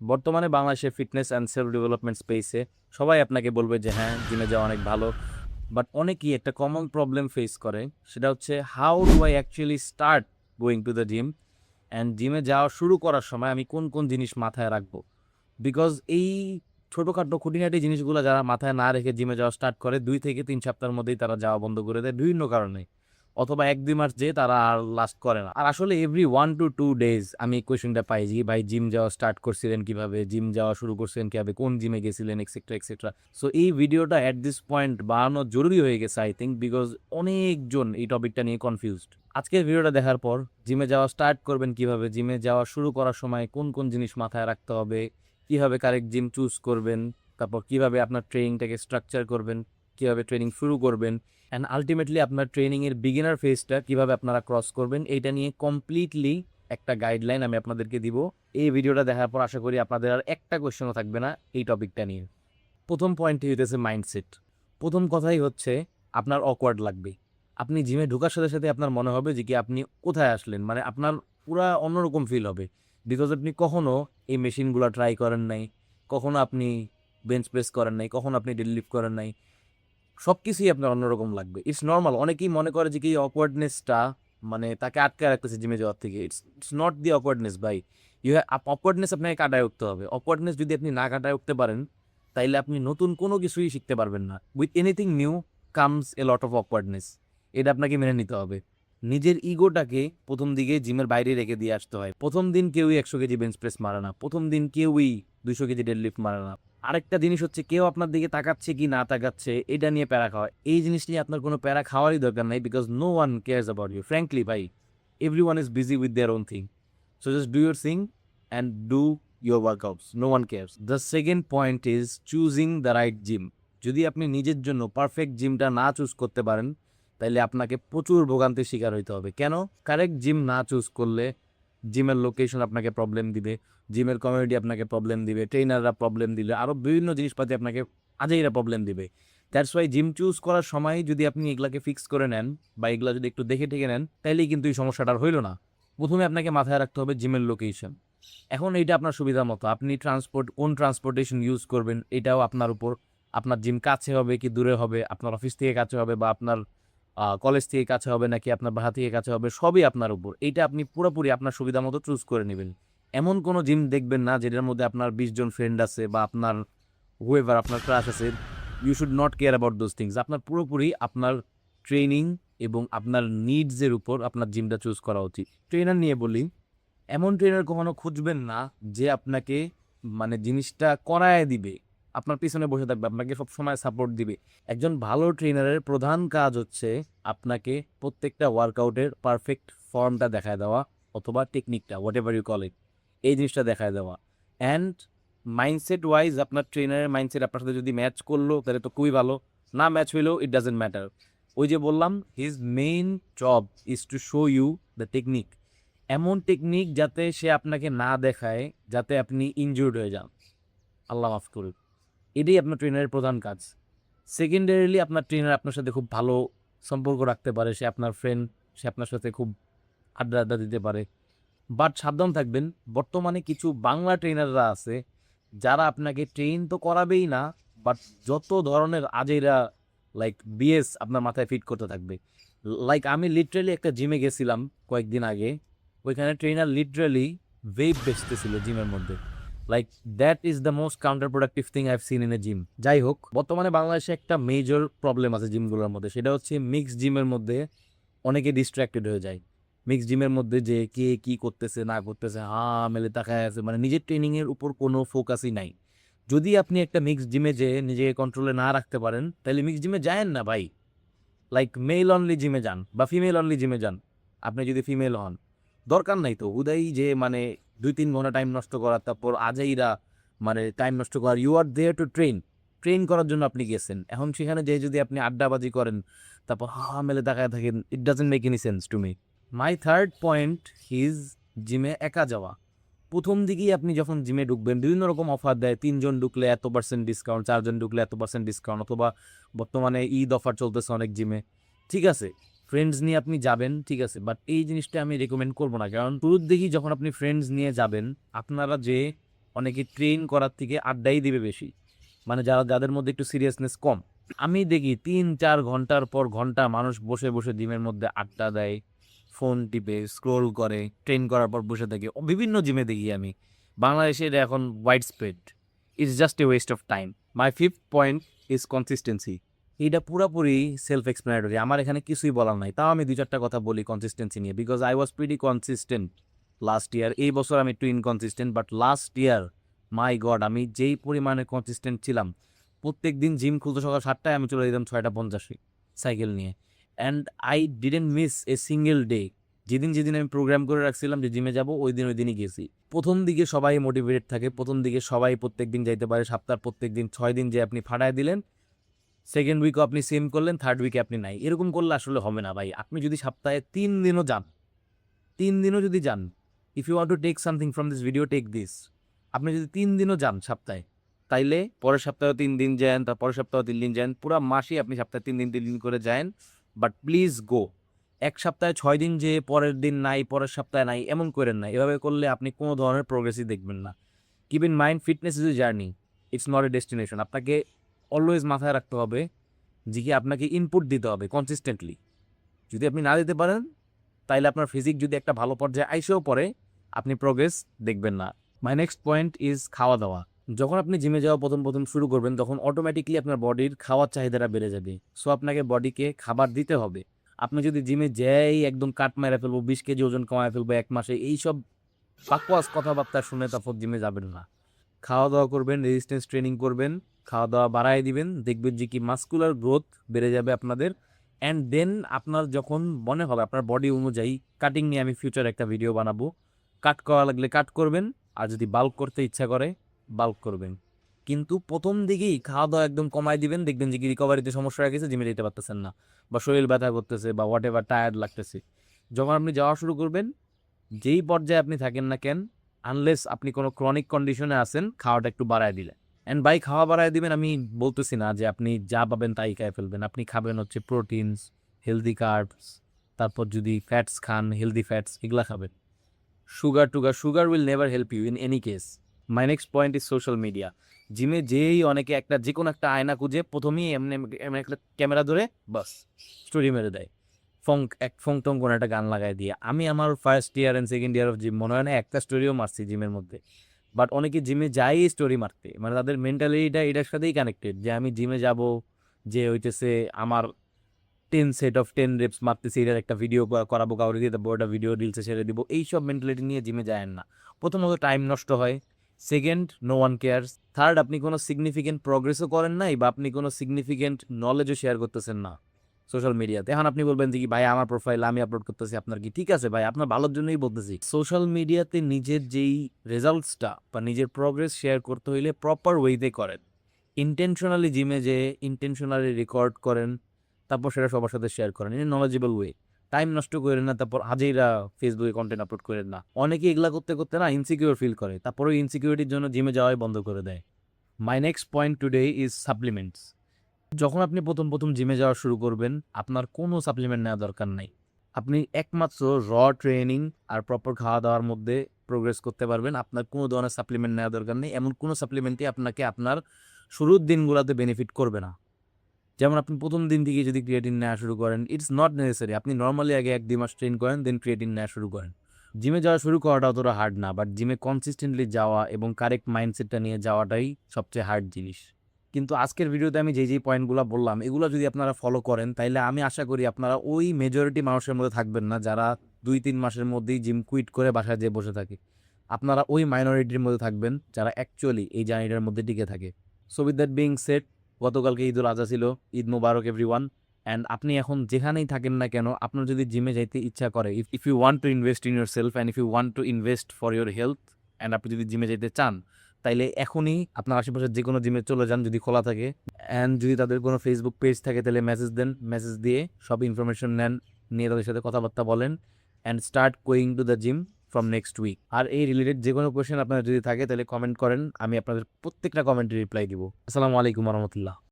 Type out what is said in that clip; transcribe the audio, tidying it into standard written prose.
বর্তমানে বাংলাদেশে fitness and self development স্পেসে সবাই আপনাকে বলবে যে হ্যাঁ, জিমে যাওয়া অনেক ভালো। বাট অনেকেই একটা কমন প্রবলেম ফেস করে, সেটা হচ্ছে how do I actually start going to the gym, and জিমে যাওয়া শুরু করার সময় আমি কোন কোন জিনিস মাথায় রাখবো। বিকজ এই ছোটোখাটো খুঁটিনাটি জিনিসগুলো যারা মাথায় না রেখে জিমে যাওয়া স্টার্ট করে 2 থেকে 3 সপ্তাহের মধ্যেই তারা যাওয়া বন্ধ করে দেয় বিভিন্ন কারণে, অথবা 1-2 মাস যেয়ে তারা আর লাস্ট করে না। আর আসলে এভরি 1 to 2 days আমি কোয়েশ্চেনটা পাই যে ভাই জিম যাওয়া স্টার্ট করছিলেন কিভাবে, জিম যাওয়া শুরু করছিলেন কিভাবে, কোন জিমে গেছিলেন, এক্সেট্রা এক্সেট্রা। সো এই ভিডিওটা অ্যাট দিস পয়েন্ট বানানো জরুরি হয়ে গেছে আই থিঙ্ক, বিকজ অনেকজন এই টপিকটা নিয়ে কনফিউজড। আজকের ভিডিওটা দেখার পর জিমে যাওয়া স্টার্ট করবেন কিভাবে, জিমে যাওয়া শুরু করার সময় কোন কোন জিনিস মাথায় রাখতে হবে, কিভাবে কারেক্ট জিম চুজ করবেন, তারপর কিভাবে আপনার ট্রেনিংটাকে স্ট্রাকচার করবেন, কিভাবে ট্রেনিং শুরু করবেন, অ্যান্ড আলটিমেটলি আপনার ট্রেনিংয়ের বিগিনার ফেজটা কিভাবে আপনারা ক্রস করবেন, এইটা নিয়ে কমপ্লিটলি একটা গাইডলাইন আমি আপনাদেরকে দিব। এই ভিডিওটা দেখার পর আশা করি আপনাদের আর একটা কোয়েশ্চেনও থাকবে না এই টপিকটা নিয়ে। প্রথম পয়েন্টটি হইতেছে মাইন্ডসেট। প্রথম কথাই হচ্ছে আপনার অকওয়ার্ড লাগবে। আপনি জিমে ঢোকার সাথে সাথে আপনার মনে হবে যে কি আপনি কোথায় আসলেন, মানে আপনার পুরা অন্যরকম ফিল হবে। বিকজ আপনি কখনো এই মেশিনগুলো ট্রাই করেন নাই, কখনো আপনি বেঞ্চ প্রেস করেন নাই, কখনো আপনি ডেডলিফট করেন নাই, সব কিছুই আপনার অন্যরকম লাগবে। It's normal. অনেকেই মনে করে যে কি অকওয়ার্ডনেসটা মানে তাকে আটকে রাখতেছে জিমে যাওয়ার থেকে। ইটস নট দি অকওয়ার্ডনেস ভাই। অকওয়ার্ডনেস আপনাকে কাটায় উঠতে হবে। অকওয়ার্ডনেস যদি আপনি না কাটায় উঠতে পারেন, তাইলে আপনি নতুন কোনো কিছুই শিখতে পারবেন না। With anything new comes a lot of awkwardness. এটা আপনাকে মেনে নিতে হবে। নিজের ইগোটাকে প্রথম দিকে জিমের বাইরে রেখে দিয়ে আসতে হয়। প্রথম দিন কেউই 100 কেজি বেঞ্চ প্রেস মারে না, প্রথম দিন কেউই 200 কেজি ডেডলিফট মারে না। আরেকটা জিনিস হচ্ছে কেউ আপনার দিকে তাকাচ্ছে কি না তাকাচ্ছে এটা নিয়ে প্যারা খাওয়া। এই জিনিস নিয়ে আপনার কোনো প্যারা খাওয়ারই দরকার নাই, because no one cares about you frankly ভাই। Everyone is busy with their own thing. So just do your thing and do your workouts, no one cares. The second point is choosing the right gym. যদি আপনি নিজের জন্য perfect জিমটা না choose করতে পারেন, তাইলে আপনাকে প্রচুর ভোগান্তির শিকার হইতে হবে। কেন? কারেক্ট জিম না চুজ করলে জিমের লোকেশন আপনাকে প্রবলেম দিবে, জিমের কমিউনিটি আপনাকে প্রবলেম দিবে, ট্রেনাররা প্রবলেম দিলে, আরও বিভিন্ন জিনিসপাতি আপনাকে আজেইরা প্রবলেম দিবে। দ্যাটস ওয়াই জিম চুজ করার সময় যদি আপনি এগুলাকে ফিক্স করে নেন বা এগুলা যদি একটু দেখে ঠেকে নেন, তাইলেই কিন্তু এই সমস্যাটার হইল না। প্রথমে আপনাকে মাথায় রাখতে হবে জিমের লোকেশন। এখন এইটা আপনার সুবিধা মতো আপনি কোন ট্রান্সপোর্টেশন ইউজ করবেন এটাও আপনার উপর। আপনার জিম কাছে হবে কি দূরে হবে, আপনার অফিস থেকে কাছে হবে বা আপনার কলেজ থেকে কাছে হবে নাকি আপনার বাসা থেকে কাছে হবে, সবই আপনার উপর। এইটা আপনি পুরোপুরি আপনার সুবিধা মতো চুজ করে নেবেন। এমন কোনো জিম দেখবেন না যেটার মধ্যে আপনার 20 জন ফ্রেন্ড আছে বা আপনার হুয়েভার আপনার ক্রাশ আছে। You should not care about those things. আপনার পুরোপুরি আপনার ট্রেনিং এবং আপনার নিডসের উপর আপনার জিমটা চুজ করা উচিত। ট্রেনার নিয়ে বলি, এমন ট্রেনার কখনো খুঁজবেন না যে আপনাকে মানে জিনিসটা করায় দিবে, আপনার পিছনে বসে থাকবে, আপনাকে সব সময় সাপোর্ট দিবে। একজন ভালো ট্রেনারের প্রধান কাজ হচ্ছে আপনাকে প্রত্যেকটা ওয়ার্কআউটের পারফেক্ট ফর্মটা দেখায় দেওয়া, অথবা টেকনিকটা whatever you call it, এই জিনিসটা দেখায় দেওয়া। অ্যান্ড মাইন্ডসেট ওয়াইজ আপনার ট্রেনারের মাইন্ডসেট আপনার সাথে যদি ম্যাচ করলো তাহলে তো খুবই ভালো, না ম্যাচ হইলেও ইট ডাজেন্ট ম্যাটার। ওই যে বললাম, his main job is to show you the technique. এমন টেকনিক যাতে সে আপনাকে না দেখায় যাতে আপনি ইনজুর্ড হয়ে যান, আল্লাহ মাফ করুন। এটাই আপনার ট্রেনারের প্রধান কাজ। সেকেন্ডারিলি আপনার ট্রেনার আপনার সাথে খুব ভালো সম্পর্ক রাখতে পারে, সে আপনার ফ্রেন্ড, সে আপনার সাথে খুব আড্ডা আড্ডা দিতে পারে। বাট সাবধান থাকবেন, বর্তমানে কিছু বাংলা ট্রেনাররা আছে যারা আপনাকে ট্রেন তো করাবেই না, বাট যত ধরনের আজেরা লাইক বিএস আপনার মাথায় ফিট করতে থাকবে। লাইক আমি লিটারেলি একটা জিমে গেছিলাম কয়েকদিন আগে, ওইখানে ট্রেনার লিটারালি ভেপ বেচতেছিল জিমের মধ্যে। Like that is the most counter productive thing I have seen in a gym. যাই হোক, বর্তমানে বাংলাদেশে একটা মেজর প্রবলেম আছে জিমগুলোর মধ্যে, সেটা হচ্ছে মিক্স জিমের মধ্যে অনেকে ডিস্ট্র্যাক্টেড হয়ে যায়। মিক্স জিমের মধ্যে যে কে কি করতেছে না করতেছে, মেলে তাকায় আছে, মানে নিজের ট্রেনিংয়ের উপর কোনো ফোকাসই নাই। যদি আপনি একটা মিক্স জিমে যে নিজেকে কন্ট্রোলে না রাখতে পারেন, তাহলে মিক্স জিমে যায়েন না ভাই। লাইক মেল অনলি জিমে যান বা ফিমেল অনলি জিমে যান। আপনি যদি ফিমেল হন, দরকার নাই তো উদয়ই যে মানে 2-3 ঘন্টা টাইম নষ্ট করার, তারপর আজাইরা মানে টাইম নষ্ট করার। You are there to train. Train করার জন্য আপনি গেছেন। এখন সেখানে যে যদি আপনি আড্ডাবাজি করেন, তারপর মেলে তাকায় থাকেন, it doesn't make any sense to me. My third point is জিমে একা যাওয়া। প্রথম দিকেই আপনি যখন জিমে ঢুকবেন বিভিন্ন রকম অফার দেয়, 3 জন ঢুকলে এত% ডিসকাউন্ট, 4 জন ঢুকলে এত% ডিসকাউন্ট, অথবা বর্তমানে ঈদ অফার চলতেছে অনেক জিমে। ঠিক আছে, ফ্রেন্ডস নিয়ে আপনি যাবেন, ঠিক আছে, বাট এই জিনিসটা আমি রেকমেন্ড করবো না। কারণ শুরুর দিকেই যখন আপনি ফ্রেন্ডস নিয়ে যাবেন, আপনারা যে অনেকে ট্রেন করার থেকে আড্ডাই দিবে বেশি, মানে যাদের মধ্যে একটু সিরিয়াসনেস কম। আমি দেখি 3-4 ঘন্টার পর ঘন্টা মানুষ বসে বসে জিমের মধ্যে আড্ডা দেয়, ফোন টিপে, স্ক্রোল করে, ট্রেন করার পর বসে থাকে। বিভিন্ন জিমে দেখি আমি। বাংলাদেশে এটা এখন wide spread. It's just a West of time. My fifth point is consistency. এটা পুরাপুরি সেলফ এক্সপ্লেনেটরি, আমার এখানে কিছুই বলার নাই। তাও আমি 2-4টা কথা বলি কনসিস্টেন্সি নিয়ে, because I was pretty consistent last year. এই বছর আমি একটু inconsistent, but last year my god আমি যেই পরিমাণে কনসিস্টেন্ট ছিলাম, প্রত্যেক দিন জিম খুলতো সকাল 7টায়, আমি চলে যেতাম 6টা 50 সাইকেল নিয়ে। And I didn't miss a single day. যেদিন যেদিন আমি প্রোগ্রাম করে রাখছিলাম যে জিমে যাব, ওই দিনই গেছি। প্রথম দিকে সবাই মোটিভেটেড থাকে, প্রথম দিকে সবাই প্রত্যেক দিন যাইতে পারে, সপ্তাহের প্রত্যেক দিন 6 দিন যে আপনি ফাটায় দিলেন, সেকেন্ড উইকও আপনি সেম করলেন, থার্ড উইকে আপনি নাই। এরকম করলে আসলে হবে না ভাই। আপনি যদি সপ্তাহে 3 দিনও যান, 3 দিনও যদি যান, if you want to take something from this video, take this. আপনি যদি 3 দিনও যান সপ্তাহে, তাইলে পরের সপ্তাহে 3 দিন যান, তার পরের সপ্তাহে 3 দিন যান, পুরো মাসে আপনি সপ্তাহে 3 দিন করে যান। But please go. এক সপ্তাহে 6 দিন যে পরের দিন নাই, পরের সপ্তাহে নাই, এমন করেন না। এভাবে করলে আপনি কোনো ধরনের প্রোগ্রেসই দেখবেন না। Keep in mind, fitness is a journey, it's not a destination. আপনাকে অলওয়েজ মাথায় রাখতে হবে যে কি আপনাকে ইনপুট দিতে হবে কনসিস্টেন্টলি। যদি আপনি না দিতে পারেন, তাইলে আপনার ফিজিক যদি একটা ভালো পর্যায়ে আইসেও পড়ে, আপনি প্রোগ্রেস দেখবেন না। মাই নেক্সট পয়েন্ট ইজ খাওয়া দাওয়া। যখন আপনি জিমে যাওয়া প্রথম শুরু করবেন, তখন অটোমেটিকলি আপনার বডির খাওয়ার চাহিদাটা বেড়ে যাবে। সো আপনাকে বডিকে খাবার দিতে হবে। আপনি যদি জিমে যেই একদম কাট মেরে ফেলবো, 20 কেজি ওজন কমায় ফেলবো 1 মাসে, এইসব বাকওয়াস কথাবার্তা শুনে তারপর জিমে যাবেন না। খাওয়া দাওয়া করবেন, রেজিস্ট্যান্স ট্রেনিং করবেন, খাওয়া দাওয়া বাড়ায় দিবেন, দেখবেন যে কি মাসকুলার গ্রোথ বেড়ে যাবে আপনাদের। অ্যান্ড দেন আপনার যখন মনে হবে আপনার বডি অনুযায়ী, কাটিং নিয়ে আমি ফিউচার একটা ভিডিও বানাবো, কাট করা লাগলে কাট করবেন, আর যদি বাল্ক করতে ইচ্ছা করে বাল্ক করবেন। কিন্তু প্রথম দিকেই খাওয়া দাওয়া একদম কমায় দিবেন, দেখবেন যে কি রিকভারিতে সমস্যা হয়ে গেছে, জিমে যেতে পারতেছেন না, বা শরীর ব্যথা করতেছে, বা হোয়াট এভার টায়ার্ড লাগতেছে। যখন আপনি যাওয়া শুরু করবেন, যেই পর্যায়ে আপনি থাকেন না কেন, আনলেস আপনি কোনো ক্রনিক কন্ডিশনে আছেন, খাওয়াটা একটু বাড়ায় দিলেন। অ্যান্ড বাই খাওয়া বাড়ায় দিবেন আমি বলতেছি না যে আপনি যা পাবেন তাই খেয়ে ফেলবেন। আপনি খাবেন হচ্ছে প্রোটিনস, হেলদি কার্বস, তারপর যদি ফ্যাটস খান, হেলদি ফ্যাটস এগুলা খাবেন। Sugar will never help you in any case. My next point is social media. জিমে যেই অনেকে যে কোনো একটা আয়না খুঁজে প্রথমেই এমনি এমনি একটা ক্যামেরা ধরে বাস স্টোরি মেরে দেয়, ফং টং কোনো একটা গান লাগাই দিয়ে। আমি আমার first year and second year of gym মনে হয় না একটা স্টোরিও মারছি জিমের মধ্যে। বাট অনেকে জিমে যাই স্টোরি মারতে, মানে তাদের মেন্টালিটিটা এটার সাথেই কানেক্টেড যে আমি জিমে যাব, যে হইতেছে আমার 10 সেট অফ 10 রেপস মারতেছি, এটার একটা ভিডিও করাবো, কাউরে দিয়ে দেবো, ওটা ভিডিও রিলসে ছেড়ে দিব। এইসব মেন্টালিটি নিয়ে জিমে যায় না। প্রথমত টাইম নষ্ট হয়, second no one cares, third আপনি কোনো সিগনিফিকেন্ট প্রগ্রেসও করেন নাই, বা আপনি কোনো সিগনিফিকেন্ট নলেজও শেয়ার করতেছেন না সোশ্যাল মিডিয়াতে। এখন আপনি বলবেন যে কি ভাই আমার প্রোফাইল আমি আপলোড করতেছি, আপনার কি ঠিক আছে ভাই, আপনার ভালোর জন্যই বলতেছি। সোশ্যাল মিডিয়াতে নিজের যেই রেজাল্টসটা বা নিজের প্রগ্রেস শেয়ার করতে হইলে প্রপার ওয়েতে করেন। ইন্টেনশনালি জিমে যে ইন্টেনশনালি রেকর্ড করেন, তারপর সেটা সবার সাথে শেয়ার করেন ইন নলেজেবল ওয়ে। টাইম নষ্ট করেন না, তারপর হাজিরা ফেসবুকে কন্টেন্ট আপলোড করেন না। অনেকে এগুলা করতে করতে না ইনসিকিউর ফিল করে, তারপরে ইনসিকিউরিটির জন্য জিমে যাওয়াই বন্ধ করে দেয়। মাই next point today is supplements. যখন আপনি প্রথম জিমে যাওয়া শুরু করবেন, আপনার কোনো সাপ্লিমেন্ট নেওয়া দরকার নাই। আপনি একমাত্র ট্রেনিং আর প্রপার খাওয়া দাওয়ার মধ্যে প্রোগ্রেস করতে পারবেন। আপনার কোনো ধরনের সাপ্লিমেন্ট নেওয়া দরকার নেই। এমন কোনো সাপ্লিমেন্টই আপনাকে আপনার শুরুর দিনগুলোতে বেনিফিট করবে না। যেমন আপনি প্রথম দিন থেকে যদি ক্রিয়েটিন নেওয়া শুরু করেন, ইটস নট নেসেসারি। আপনি নর্মালি আগে 1-2 মাস ট্রেন করেন, দেন ক্রিয়েটিন নেওয়া শুরু করেন। জিমে যাওয়া শুরু করাটা অতটা হার্ড না, বাট জিমে কনসিস্টেন্টলি যাওয়া এবং কারেক্ট মাইন্ডসেটটা নিয়ে যাওয়াটাই সবচেয়ে হার্ড জিনিস। কিন্তু আজকের ভিডিওতে আমি যেই পয়েন্টগুলো বললাম, এগুলো যদি আপনারা ফলো করেন, তাইলে আমি আশা করি আপনারা ওই মেজরিটি মানুষের মধ্যে থাকবেন না যারা 2-3 মাসের মধ্যেই জিম কুইট করে বাসায় যেয়ে বসে থাকে। আপনারা ওই মাইনরিটির মধ্যে থাকবেন যারা অ্যাকচুয়ালি এই জার্নিটার মধ্যে টিকে থাকে। So with that being shed, গতকালকে ঈদুল আজহা ছিল, ঈদ মুবারক এভরিওয়ান। অ্যান্ড আপনি এখন যেখানেই থাকেন না কেন, আপনার যদি জিমে যাইতে ইচ্ছা করে, if you want to invest in yourself and if you want to invest for your health, and আপনি যদি জিমে যেতে চান, তাইলে এখনই আপনার আশেপাশের যে কোনো জিমে চলে যান যদি খোলা থাকে। অ্যান্ড যদি তাদের কোনো ফেসবুক পেজ থাকে তাহলে মেসেজ দেন, মেসেজ দিয়ে সব ইনফরমেশন নেন, নিয়ে তাদের সাথে কথাবার্তা বলেন, and start going to the gym from next week. আর এই রিলেটেড যে কোনো কোয়েশ্চেন আপনার যদি থাকে তাহলে কমেন্ট করেন, আমি আপনাদের প্রত্যেকটা কমেন্টে রিপ্লাই দিব। আসসালামু আলাইকুম রহমতুল্লাহ।